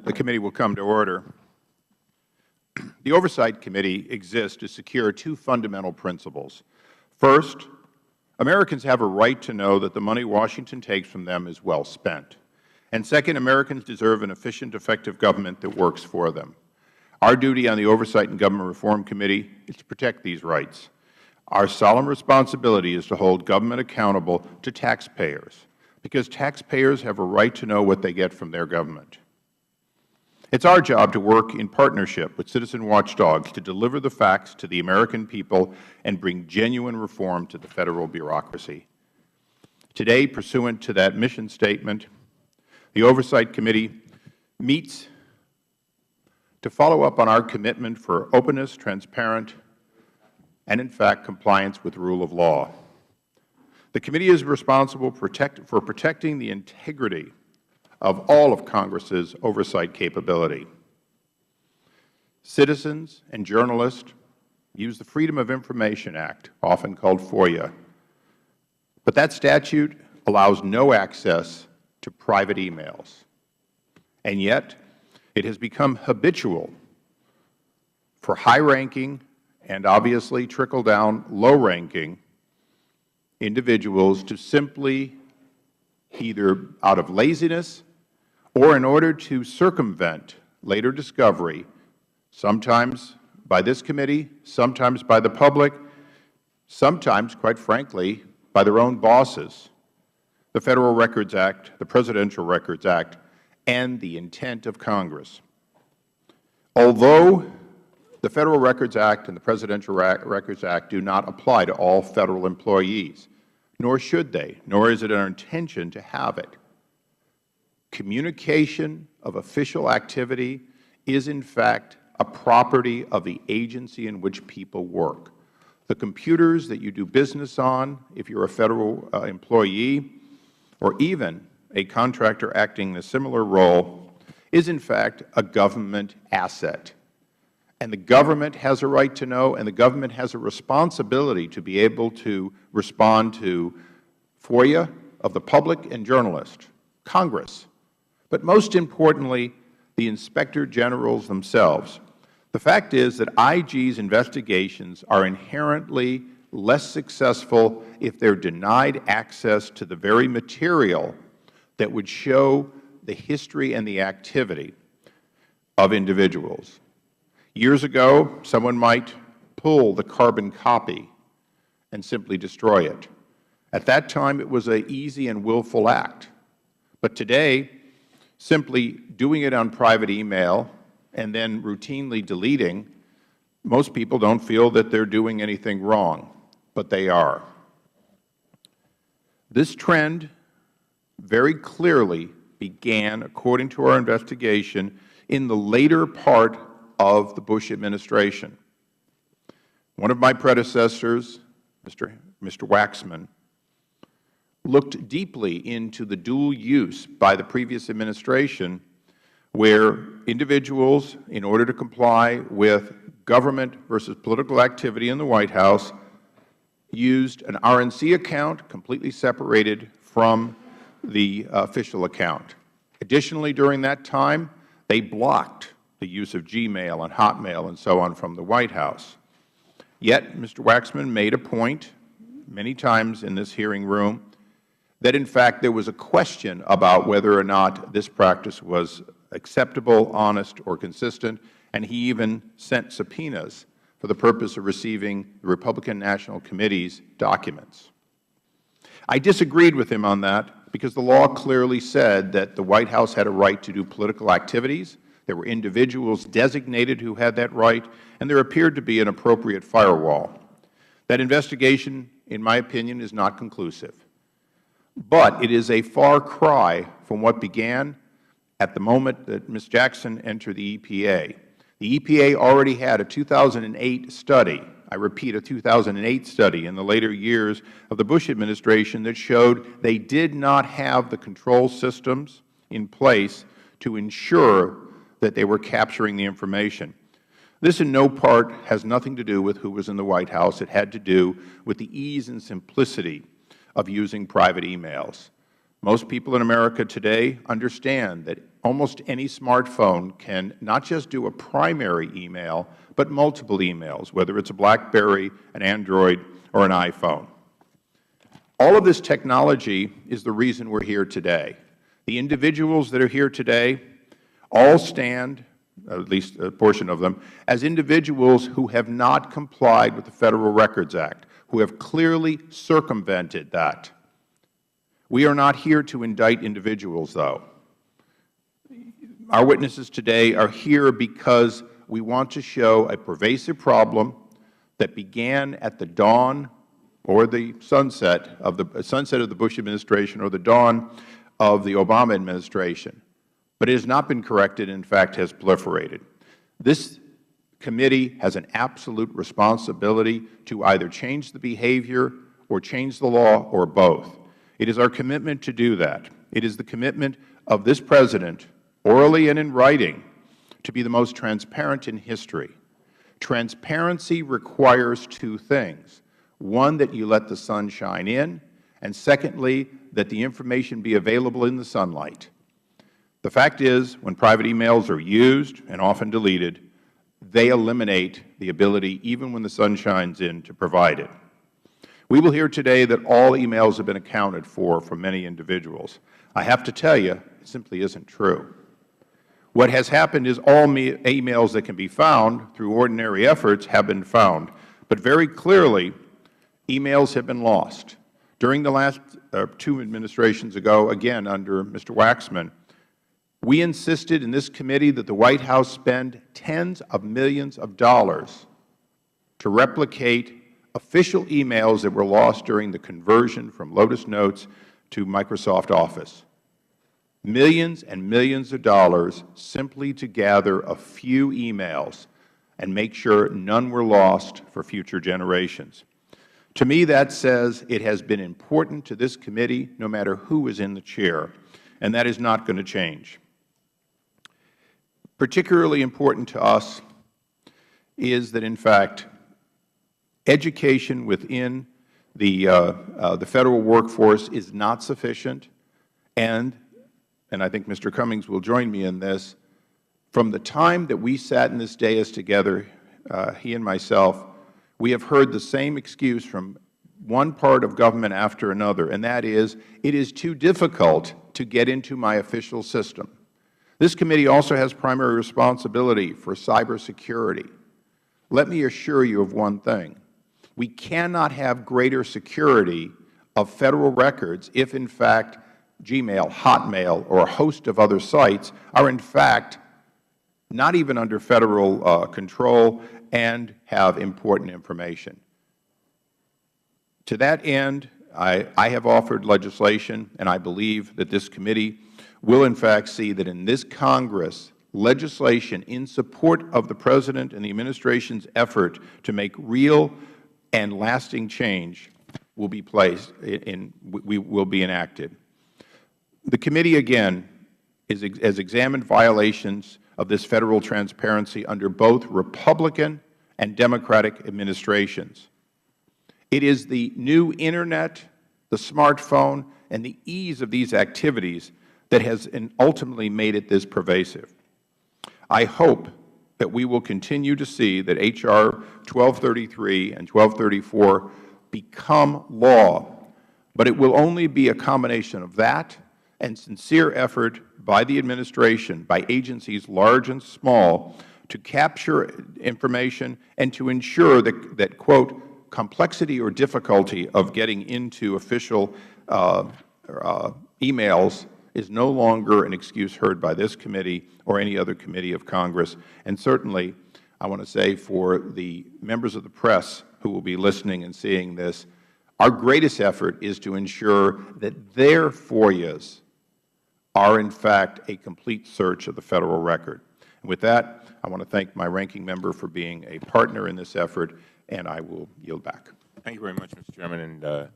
The committee will come to order. The Oversight Committee exists to secure two fundamental principles. First, Americans have a right to know that the money Washington takes from them is well spent. And second, Americans deserve an efficient, effective government that works for them. Our duty on the Oversight and Government Reform Committee is to protect these rights. Our solemn responsibility is to hold government accountable to taxpayers, because taxpayers have a right to know what they get from their government. It is our job to work in partnership with citizen watchdogs to deliver the facts to the American people and bring genuine reform to the Federal bureaucracy. Today, pursuant to that mission statement, the Oversight Committee meets to follow up on our commitment for openness, transparent, and, in fact, compliance with the rule of law. The committee is responsible for protecting the integrity of all of Congress's oversight capability. Citizens and journalists use the Freedom of Information Act, often called FOIA, but that statute allows no access to private emails. And yet, it has become habitual for high-ranking and obviously trickle-down low-ranking individuals to simply, either out of laziness or in order to circumvent later discovery, sometimes by this committee, sometimes by the public, sometimes, quite frankly, by their own bosses, the Federal Records Act, the Presidential Records Act, and the intent of Congress. Although the Federal Records Act and the Presidential Records Act do not apply to all Federal employees, nor should they, nor is it our intention to have it, communication of official activity is, in fact, a property of the agency in which people work. The computers that you do business on, if you are a Federal employee, or even a contractor acting in a similar role, is, in fact, a government asset. And the government has a right to know, and the government has a responsibility to be able to respond to FOIA of the public and journalists, Congress, but most importantly, the Inspector Generals themselves. The fact is that IG's investigations are inherently less successful if they are denied access to the very material that would show the history and the activity of individuals. Years ago, someone might pull the carbon copy and simply destroy it. At that time, it was an easy and willful act. But today, simply doing it on private email and then routinely deleting, most people don't feel that they are doing anything wrong, but they are. This trend very clearly began, according to our investigation, in the later part of the Bush administration. One of my predecessors, Mr. Waxman, looked deeply into the dual use by the previous administration where individuals, in order to comply with government versus political activity in the White House, used an RNC account completely separated from the official account. Additionally, during that time, they blocked the use of Gmail and Hotmail and so on from the White House. Yet, Mr. Waxman made a point many times in this hearing room that, in fact, there was a question about whether or not this practice was acceptable, honest, or consistent, and he even sent subpoenas for the purpose of receiving the Republican National Committee's documents. I disagreed with him on that because the law clearly said that the White House had a right to do political activities. There were individuals designated who had that right, and there appeared to be an appropriate firewall. That investigation, in my opinion, is not conclusive. But it is a far cry from what began at the moment that Ms. Jackson entered the EPA. The EPA already had a 2008 study, I repeat, a 2008 study in the later years of the Bush administration that showed they did not have the control systems in place to ensure that they were capturing the information. This in no part has nothing to do with who was in the White House. It had to do with the ease and simplicity of using private emails. Most people in America today understand that almost any smartphone can not just do a primary email, but multiple emails, whether it's a BlackBerry, an Android, or an iPhone. All of this technology is the reason we're here today. The individuals that are here today all stand, at least a portion of them, as individuals who have not complied with the Federal Records Act, who have clearly circumvented that. We are not here to indict individuals, though. Our witnesses today are here because we want to show a pervasive problem that began at the dawn or the sunset of the Bush administration or the dawn of the Obama administration, but it has not been corrected, in fact has proliferated. This committee has an absolute responsibility to either change the behavior or change the law or both. It is our commitment to do that. It is the commitment of this President, orally and in writing, to be the most transparent in history. Transparency requires two things. One, that you let the sun shine in, and secondly, that the information be available in the sunlight. The fact is, when private emails are used and often deleted, they eliminate the ability, even when the sun shines in, to provide it. We will hear today that all emails have been accounted for from many individuals. I have to tell you, it simply isn't true. What has happened is all emails that can be found through ordinary efforts have been found. But very clearly, emails have been lost. During the last two administrations ago, again under Mr. Waxman, we insisted in this committee that the White House spend tens of millions of dollars to replicate official emails that were lost during the conversion from Lotus Notes to Microsoft Office. Millions and millions of dollars simply to gather a few emails and make sure none were lost for future generations. To me, that says it has been important to this committee, no matter who is in the chair, and that is not going to change. Particularly important to us is that, in fact, education within the Federal workforce is not sufficient, and I think Mr. Cummings will join me in this, from the time that we sat in this dais together, he and myself, we have heard the same excuse from one part of government after another, and that is, it is too difficult to get into my official system. This committee also has primary responsibility for cybersecurity. Let me assure you of one thing. We cannot have greater security of Federal records if, in fact, Gmail, Hotmail, or a host of other sites are, in fact, not even under Federal control and have important information. To that end, I have offered legislation, and I believe that this committee will, in fact, see that in this Congress, legislation in support of the President and the Administration's effort to make real and lasting change will be will be enacted. The committee, again, has examined violations of this Federal transparency under both Republican and Democratic administrations. It is the new Internet, the smartphone, and the ease of these activities that has ultimately made it this pervasive. I hope that we will continue to see that H.R. 1233 and 1234 become law, but it will only be a combination of that and sincere effort by the Administration, by agencies large and small, to capture information and to ensure that quote, complexity or difficulty of getting into official emails is no longer an excuse heard by this committee or any other committee of Congress. And certainly, I want to say for the members of the press who will be listening and seeing this, our greatest effort is to ensure that their FOIAs are, in fact, a complete search of the Federal record. And with that, I want to thank my ranking member for being a partner in this effort, and I will yield back. Thank you very much, Mr. Chairman. And